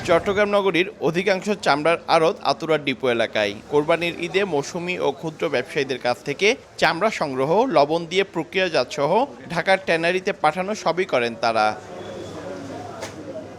চট্টগ্রাম নগরীর অধিকাংশ চামড়ার আড়ত আতুরার ডিপো এলাকায় কোরবানির ঈদে মৌসুমি ও ক্ষুদ্র ব্যবসায়ীদের কাছ থেকে চামড়া সংগ্রহ, লবণ দিয়ে প্রক্রিয়াজাতসহ ঢাকার ট্যানারিতে পাঠানো সবই করেন তারা।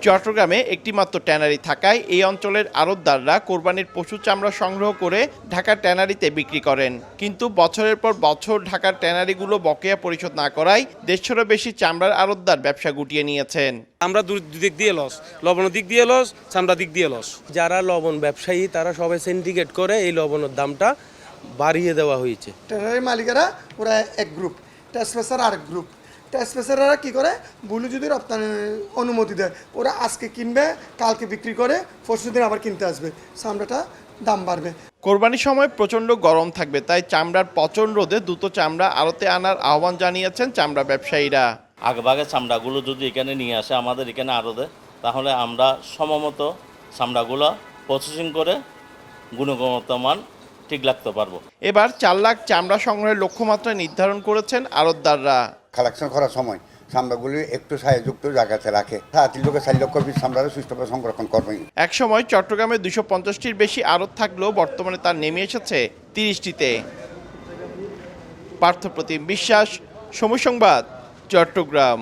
চট্টগ্রামে একটিমাত্র ট্যানারি থাকায় এই অঞ্চলের আড়তদাররা কোরবানির পশু চামড়া সংগ্রহ করে ঢাকার ট্যানারিতে বিক্রি করেন। কিন্তু বছরের পর বছর ঢাকার ট্যানারিগুলো বকেয়া পরিশোধ না করায় দেড়শোরও বেশি চামড়ার আড়তদার ব্যবসা গুটিয়ে নিয়েছেন। আমরা দুদিক দিয়ে লস, লবণের দিক দিয়ে লস, চামড়া দিক দিয়ে লস। যারা লবণ ব্যবসায়ী তারা সবাই সিন্ডিকেট করে এই লবণের দামটা বাড়িয়ে দেওয়া হয়েছে। ট্যানারি মালিকেরা ওরা এক গ্রুপ, টেস্টপেসার আর গ্রুপ। টেস্টপেসাররা কী করে, বুলু যদি রপ্তানি অনুমতি দেয় ওরা আজকে কিনবে, কালকে বিক্রি করে, পরশুদিন আবার কিনতে আসবে, চামড়াটা দাম বাড়বে। কোরবানির সময় প্রচণ্ড গরম থাকবে, তাই চামড়ার পচন রোধে দ্রুত চামড়া আড়তে আনার আহ্বান জানিয়েছেন চামড়া ব্যবসায়ীরা। আগেভাগে চামড়াগুলো যদি এখানে নিয়ে আসে আমাদের এখানে আড়তে, তাহলে আমরা সমমত চামড়াগুলো প্রসেসিং করে গুণগত মান ঠিক রাখতে পারবো। এবার 4 লাখ চামড়া সংগ্রহের লক্ষ্যমাত্রা নির্ধারণ করেছেন আড়তদাররা। কালেকশন করার সময় চামড়াগুলি একটু ছায়াযুক্ত জায়গাতে রাখে, 4 লক্ষ পিস চামড়া সুষ্ঠুভাবে সংরক্ষণ করবেন। একসময় চট্টগ্রামে 250টির বেশি আড়ত থাকলেও বর্তমানে তার নেমে এসেছে 30টিতে। পার্থপ্রতিম বিশ্বাস, সময় সংবাদ, চট্টগ্রাম।